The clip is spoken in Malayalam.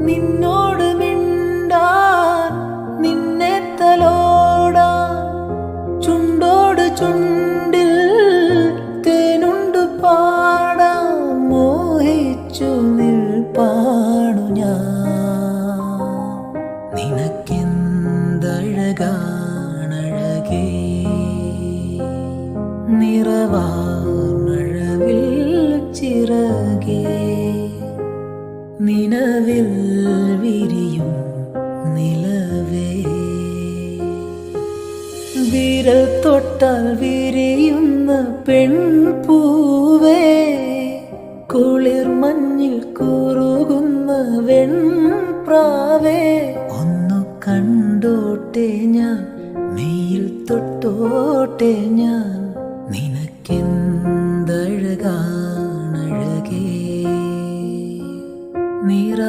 നിന്നോട് മിണ്ടാൻ നിന്നെ തലോടാൻ ചുണ്ടോട് ചുണ്ടിൽ തേനുണ്ട് പാടാൻ മോഹിച്ചു നിൽപ്പാണു ഞാൻ. നിനക്കെന്തഴകാണഴകേ നിറവാർമഴവിൽ ചിറകേ നിലവിൽ വിരിയും നിലവേ വിരൽ തൊട്ടാൽ വിരിയുന്ന പെൺപൂവേ കുളിർ മഞ്ഞിൽ കുറുകുന്ന വെൺപ്രാവേ ഒന്നു കണ്ടോട്ടെ ഞാൻ മെയ്യിൽ തൊട്ടോട്ടെ ഞാൻ